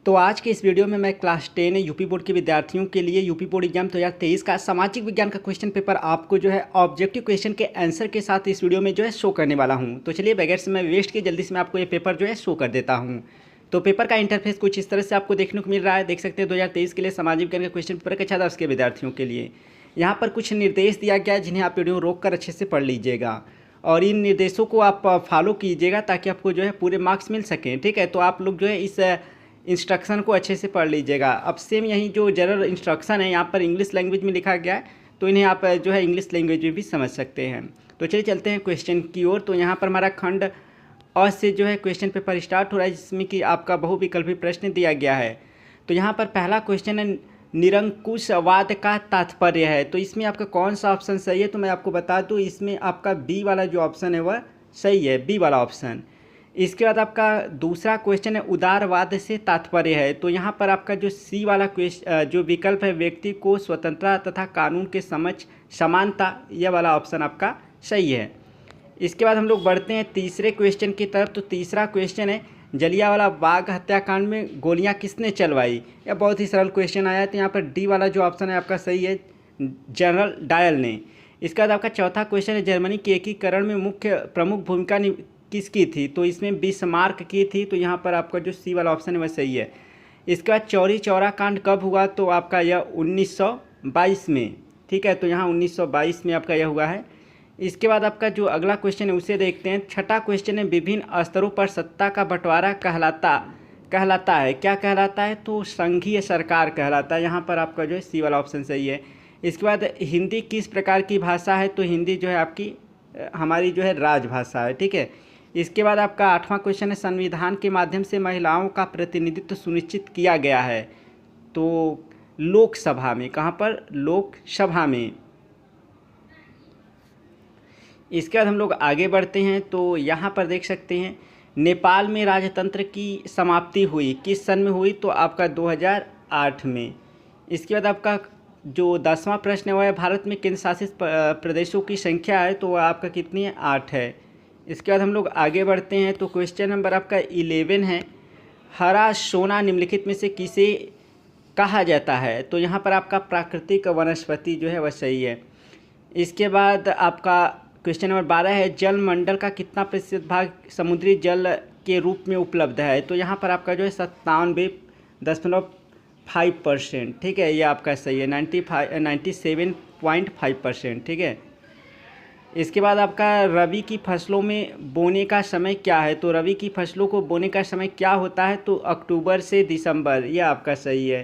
तो आज के इस वीडियो में मैं क्लास 10 यूपी बोर्ड के विद्यार्थियों के लिए यूपी बोर्ड एग्जाम 2023 का सामाजिक विज्ञान का क्वेश्चन पेपर आपको जो है ऑब्जेक्टिव क्वेश्चन के आंसर के साथ इस वीडियो में जो है शो करने वाला हूं। तो चलिए बगैर समय वेस्ट किए जल्दी से मैं आपको ये पेपर जो है शो कर देता हूं। तो पेपर का इंटरफेस कुछ इस तरह से आपको देखने को मिल रहा है। देख सकते हैं 2023 के लिए सामाजिक विज्ञान का क्वेश्चन पेपर कक्षा 10 के विद्यार्थियों के लिए यहाँ पर कुछ निर्देश दिया गया है जिन्हें आप वीडियो रोक कर अच्छे से पढ़ लीजिएगा और इन निर्देशों को आप फॉलो कीजिएगा ताकि आपको जो है पूरे मार्क्स मिल सकें। ठीक है, तो आप लोग जो है इस इंस्ट्रक्शन को अच्छे से पढ़ लीजिएगा। अब सेम यही जो जनरल इंस्ट्रक्शन है यहाँ पर इंग्लिश लैंग्वेज में लिखा गया है, तो इन्हें आप जो है इंग्लिश लैंग्वेज में भी समझ सकते हैं। तो चलिए चलते हैं क्वेश्चन की ओर। तो यहाँ पर हमारा खंड अ से जो है क्वेश्चन पेपर स्टार्ट हो रहा है, जिसमें कि आपका बहुविकल्पी प्रश्न दिया गया है। तो यहाँ पर पहला क्वेश्चन है निरंकुशवाद का तात्पर्य है। तो इसमें आपका कौन सा ऑप्शन सही है, तो मैं आपको बता दूँ इसमें आपका बी वाला जो ऑप्शन है वह सही है, बी वाला ऑप्शन। इसके बाद आपका दूसरा क्वेश्चन है उदारवाद से तात्पर्य है। तो यहाँ पर आपका जो सी वाला जो विकल्प है व्यक्ति को स्वतंत्रता तथा कानून के समक्ष समानता, यह वाला ऑप्शन आपका सही है। इसके बाद हम लोग बढ़ते हैं तीसरे क्वेश्चन की तरफ। तो तीसरा क्वेश्चन है जलियांवाला बाग हत्याकांड में गोलियां किसने चलवाई। यह बहुत ही सरल क्वेश्चन आया है। तो यहाँ पर डी वाला जो ऑप्शन है आपका सही है, जनरल डायल ने। इसके बाद आपका चौथा क्वेश्चन है जर्मनी के एकीकरण में मुख्य प्रमुख भूमिका किसकी थी। तो इसमें बिस्मार्क की थी। तो यहाँ पर आपका जो सी वाला ऑप्शन है वह सही है। इसके बाद चौरी चौरा कांड कब हुआ, तो आपका यह 1922 में। ठीक है, तो यहाँ 1922 में आपका यह हुआ है। इसके बाद आपका जो अगला क्वेश्चन है उसे देखते हैं। छठा क्वेश्चन है विभिन्न स्तरों पर सत्ता का बंटवारा कहलाता है, क्या कहलाता है, तो संघीय सरकार कहलाता है। यहाँ पर आपका जो है सी वाला ऑप्शन सही है। इसके बाद हिंदी किस प्रकार की भाषा है, तो हिंदी जो है आपकी हमारी जो है राजभाषा है। ठीक है, इसके बाद आपका आठवां क्वेश्चन है संविधान के माध्यम से महिलाओं का प्रतिनिधित्व सुनिश्चित किया गया है। तो लोकसभा में, कहाँ पर, लोकसभा में। इसके बाद हम लोग आगे बढ़ते हैं। तो यहाँ पर देख सकते हैं नेपाल में राजतंत्र की समाप्ति हुई किस सन में हुई, तो आपका 2008 में। इसके बाद आपका जो 10वां प्रश्न है वह है भारत में केंद्र शासित प्रदेशों की संख्या है, तो वह आपका कितनी है, 8 है। इसके बाद हम लोग आगे बढ़ते हैं। तो क्वेश्चन नंबर आपका 11 है हरा सोना निम्नलिखित में से किसे कहा जाता है। तो यहाँ पर आपका प्राकृतिक वनस्पति जो है वह सही है। इसके बाद आपका क्वेश्चन नंबर 12 है जल मंडल का कितना प्रतिशत भाग समुद्री जल के रूप में उपलब्ध है। तो यहाँ पर आपका जो है 97.5%। ठीक है, ये आपका सही है, 97.5%। ठीक है। इसके बाद आपका रबी की फसलों में बोने का समय क्या है। तो रबी की फसलों को बोने का समय क्या होता है, तो अक्टूबर से दिसंबर, यह आपका सही है,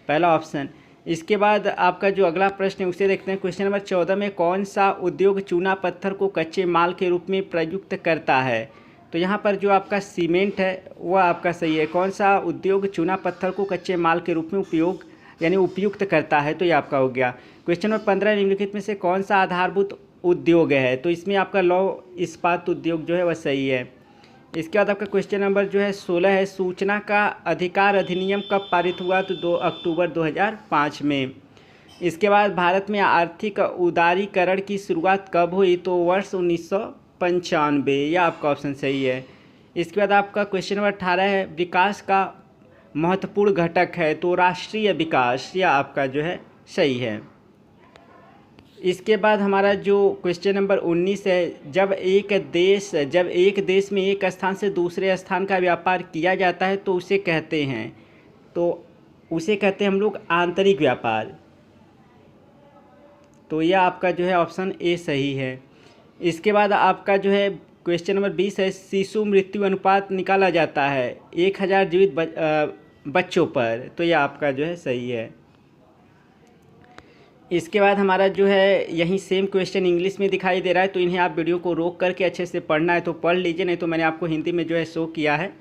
पहला ऑप्शन। इसके बाद आपका जो अगला प्रश्न है उसे देखते हैं। क्वेश्चन नंबर 14 में कौन सा उद्योग चूना पत्थर को कच्चे माल के रूप में प्रयुक्त करता है। तो यहाँ पर जो आपका सीमेंट है वह आपका सही है। कौन सा उद्योग चूना पत्थर को कच्चे माल के रूप में उपयुक्त करता है, तो ये आपका हो गया। क्वेश्चन नंबर 15 निम्नलिखित में से कौन सा आधारभूत उद्योग है। तो इसमें आपका लौह इस्पात उद्योग जो है वह सही है। इसके बाद आपका क्वेश्चन नंबर जो है 16 है सूचना का अधिकार अधिनियम कब पारित हुआ, तो 2 अक्टूबर 2005 में। इसके बाद भारत में आर्थिक उदारीकरण की शुरुआत कब हुई, तो वर्ष 1995, यह आपका ऑप्शन सही है। इसके बाद आपका क्वेश्चन नंबर 18 है विकास का महत्वपूर्ण घटक है, तो राष्ट्रीय विकास, यह आपका जो है सही है। इसके बाद हमारा जो क्वेश्चन नंबर 19 है जब एक देश में एक स्थान से दूसरे स्थान का व्यापार किया जाता है तो उसे कहते हैं हम लोग आंतरिक व्यापार। तो यह आपका जो है ऑप्शन ए सही है। इसके बाद आपका जो है क्वेश्चन नंबर 20 है शिशु मृत्यु अनुपात निकाला जाता है 1000 जीवित बच्चों पर, तो यह आपका जो है सही है। इसके बाद हमारा जो है यही सेम क्वेश्चन इंग्लिश में दिखाई दे रहा है, तो इन्हें आप वीडियो को रोक करके अच्छे से पढ़ना है तो पढ़ लीजिए, नहीं तो मैंने आपको हिंदी में जो है शो किया है।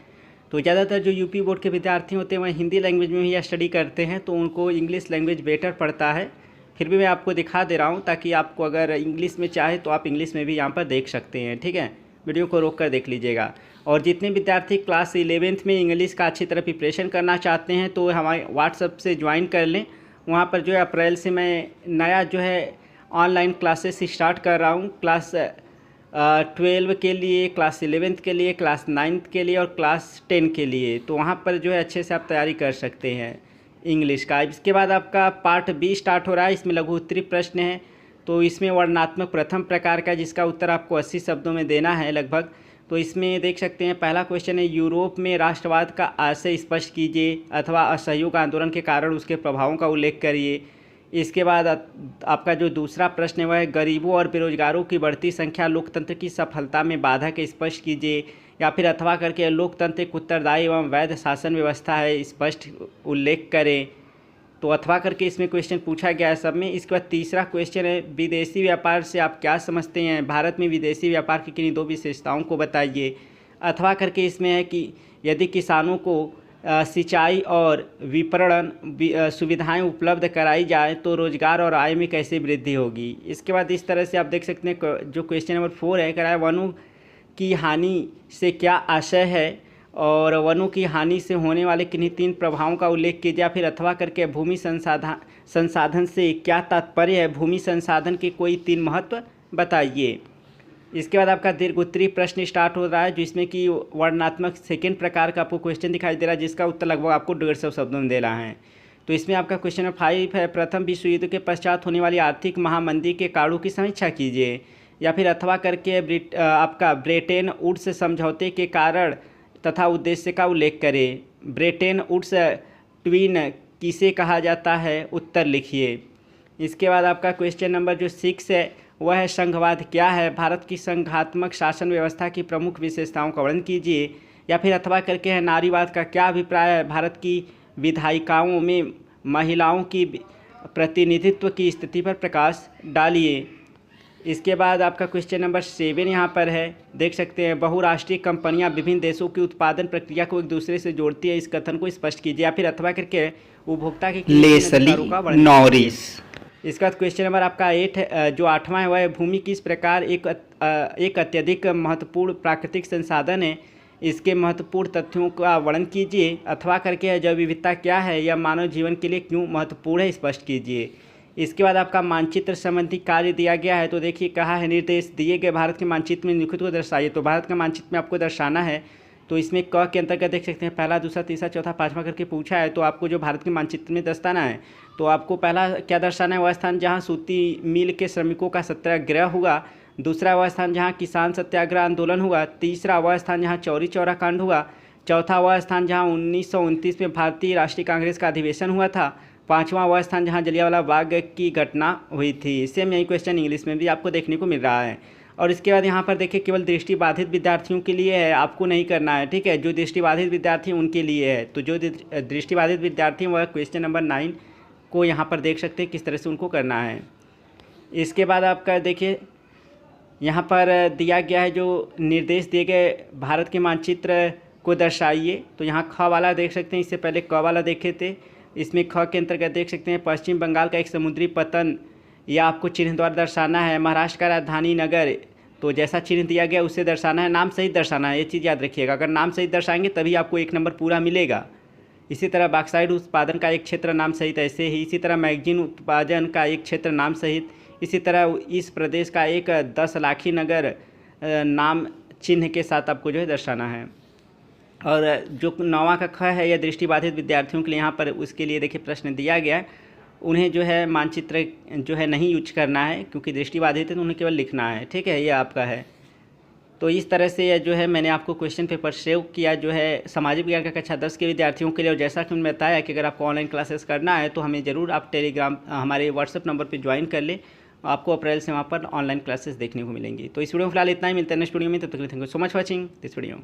तो ज़्यादातर जो यूपी बोर्ड के विद्यार्थी होते हैं वह हिंदी लैंग्वेज में ही स्टडी करते हैं, तो उनको इंग्लिश लैंग्वेज बेटर पड़ता है। फिर भी मैं आपको दिखा दे रहा हूँ ताकि आपको अगर इंग्लिश में चाहे तो आप इंग्लिश में भी यहाँ पर देख सकते हैं। ठीक है, वीडियो को रोक कर देख लीजिएगा। और जितने विद्यार्थी क्लास 11th में इंग्लिश का अच्छी तरह प्रिपरेशन करना चाहते हैं तो हमारे व्हाट्सएप से ज्वाइन कर लें। वहाँ पर जो है अप्रैल से मैं नया जो है ऑनलाइन क्लासेस स्टार्ट कर रहा हूँ। क्लास 12 के लिए, क्लास 11th के लिए, क्लास 9th के लिए और क्लास 10 के लिए। तो वहाँ पर जो है अच्छे से आप तैयारी कर सकते हैं इंग्लिश का। इसके बाद आपका पार्ट बी स्टार्ट हो रहा है। इसमें लघु उत्तरीय प्रश्न है। तो इसमें वर्णनात्मक प्रथम प्रकार का, जिसका उत्तर आपको 80 शब्दों में देना है लगभग। तो इसमें देख सकते हैं पहला क्वेश्चन है, यूरोप में राष्ट्रवाद का आशय स्पष्ट कीजिए अथवा असहयोग आंदोलन के कारण उसके प्रभावों का उल्लेख करिए। इसके बाद आपका जो दूसरा प्रश्न है वह है, गरीबों और बेरोजगारों की बढ़ती संख्या लोकतंत्र की सफलता में बाधक स्पष्ट कीजिए। या फिर अथवा करके लोकतंत्र एक उत्तरदायी एवं वैध शासन व्यवस्था है, स्पष्ट उल्लेख करें। तो अथवा करके इसमें क्वेश्चन पूछा गया है सब में। इसके बाद तीसरा क्वेश्चन है, विदेशी व्यापार से आप क्या समझते हैं, भारत में विदेशी व्यापार की किन्हीं 2 विशेषताओं को बताइए। अथवा करके इसमें है कि यदि किसानों को सिंचाई और विपणन सुविधाएं उपलब्ध कराई जाए तो रोजगार और आय में कैसे वृद्धि होगी। इसके बाद इस तरह से आप देख सकते हैं जो क्वेश्चन नंबर 4 है, कराए वनों की हानि से क्या आशय है और वनों की हानि से होने वाले किन्हीं 3 प्रभावों का उल्लेख कीजिए। फिर अथवा करके भूमि संसाधन से क्या तात्पर्य है, भूमि संसाधन के कोई 3 महत्व बताइए। इसके बाद आपका दीर्घ उत्तरीय प्रश्न स्टार्ट हो रहा है, जिसमें कि वर्णनात्मक सेकेंड प्रकार का आपको क्वेश्चन दिखाई दे रहा है, जिसका उत्तर लगभग आपको 150 शब्दों में देना है। तो इसमें आपका क्वेश्चन नंबर 5 है, प्रथम विश्व युद्ध के पश्चात होने वाली आर्थिक महामंदी के कारणों की समीक्षा कीजिए। या फिर अथवा करके आपका ब्रेटन वुड्स समझौते के कारण तथा उद्देश्य का उल्लेख करें। ब्रेटन वुड्स ट्वीन किसे कहा जाता है, उत्तर लिखिए। इसके बाद आपका क्वेश्चन नंबर जो 6 है वह है, संघवाद क्या है, भारत की संघात्मक शासन व्यवस्था की प्रमुख विशेषताओं का वर्णन कीजिए। या फिर अथवा करके है, नारीवाद का क्या अभिप्राय है, भारत की विधायिकाओं में महिलाओं की प्रतिनिधित्व की स्थिति पर प्रकाश डालिए। इसके बाद आपका क्वेश्चन नंबर 7 यहाँ पर है, देख सकते हैं, बहुराष्ट्रीय कंपनियां विभिन्न देशों की उत्पादन प्रक्रिया को एक दूसरे से जोड़ती है, इस कथन को स्पष्ट कीजिए। या फिर अथवा करके उपभोक्ता के अधिकारों का वर्णन कीजिए। इसके बाद क्वेश्चन नंबर आपका 8 है, जो 8वां है वह है, भूमि किस प्रकार एक अत्यधिक महत्वपूर्ण प्राकृतिक संसाधन है, इसके महत्वपूर्ण तथ्यों का वर्णन कीजिए। अथवा करके जैव विविधता क्या है, यह मानव जीवन के लिए क्यों महत्वपूर्ण है, स्पष्ट कीजिए। इसके बाद आपका मानचित्र संबंधी कार्य दिया गया है। तो देखिए कहा है, निर्देश दिए गए भारत के मानचित्र में निम्नलिखित को दर्शाइए। तो भारत का मानचित्र में आपको दर्शाना है। तो इसमें क के अंतर्गत देख सकते हैं पहला, दूसरा, तीसरा, चौथा, 5वां करके पूछा है। तो आपको जो भारत के मानचित्र में दर्शाना है, तो आपको पहला क्या दर्शाना है, वह स्थान जहाँ सूती मिल के श्रमिकों का सत्याग्रह हुआ। दूसरा वह स्थान जहाँ किसान सत्याग्रह आंदोलन हुआ। तीसरा वह स्थान जहाँ चौरी चौरा कांड हुआ। चौथा वह स्थान जहाँ 1929 में भारतीय राष्ट्रीय कांग्रेस का अधिवेशन हुआ था। 5वां वह स्थान जहाँ जलियांवाला बाग की घटना हुई थी। सेम यही क्वेश्चन इंग्लिश में भी आपको देखने को मिल रहा है। और इसके बाद यहाँ पर देखिए केवल दृष्टिबाधित विद्यार्थियों के लिए है, आपको नहीं करना है, ठीक है। जो दृष्टिबाधित विद्यार्थी हैं उनके लिए है। तो जो दृष्टिबाधित विद्यार्थी हैं वह क्वेश्चन नंबर 9 को यहाँ पर देख सकते हैं किस तरह से उनको करना है। इसके बाद आपका देखिए यहाँ पर दिया गया है, जो निर्देश दिए गए भारत के मानचित्र को दर्शाइए। तो यहाँ ख वाला देख सकते हैं, इससे पहले क वाला देखे थे। इसमें ख के अंतर्गत देख सकते हैं, पश्चिम बंगाल का एक समुद्री पतन, या आपको चिन्ह द्वारा दर्शाना है। महाराष्ट्र का राजधानी नगर, तो जैसा चिन्ह दिया गया उससे दर्शाना है, नाम सहित दर्शाना है, ये चीज़ याद रखिएगा। अगर नाम सहित दर्शाएंगे तभी आपको 1 नंबर पूरा मिलेगा। इसी तरह बॉक्साइट उत्पादन का एक क्षेत्र नाम सहित, ऐसे ही इसी तरह मैगजीन उत्पादन का एक क्षेत्र नाम सहित, इसी तरह इस प्रदेश का एक 10 लाखी नगर नाम चिन्ह के साथ आपको जो है दर्शाना है। और जो 9वां का ख है, यह दृष्टिबाधित विद्यार्थियों के लिए यहाँ पर उसके लिए देखिए प्रश्न दिया गया है। उन्हें जो है मानचित्र जो है नहीं यूज करना है, क्योंकि दृष्टिबाधित है, तो उन्हें केवल लिखना है, ठीक है। ये आपका है। तो इस तरह से जो है मैंने आपको क्वेश्चन पेपर सेव किया, जो है सामाजिक विज्ञान का कक्षा 10 के विद्यार्थियों के लिए। और जैसा कि मैंने बताया कि अगर आपको ऑनलाइन क्लासेस करना है तो हमें ज़रूर आप टेलीग्राम हमारे व्हाट्सएप नंबर पर ज्वाइन कर ले, आपको अप्रैल से वहाँ पर ऑनलाइन क्लासेस देखने को मिलेंगी। तो इस वीडियो में फिलहाल इतना ही, मिलते हैं नेक्स्ट वीडियो में। तब तक के लिए thank you so much watching this video.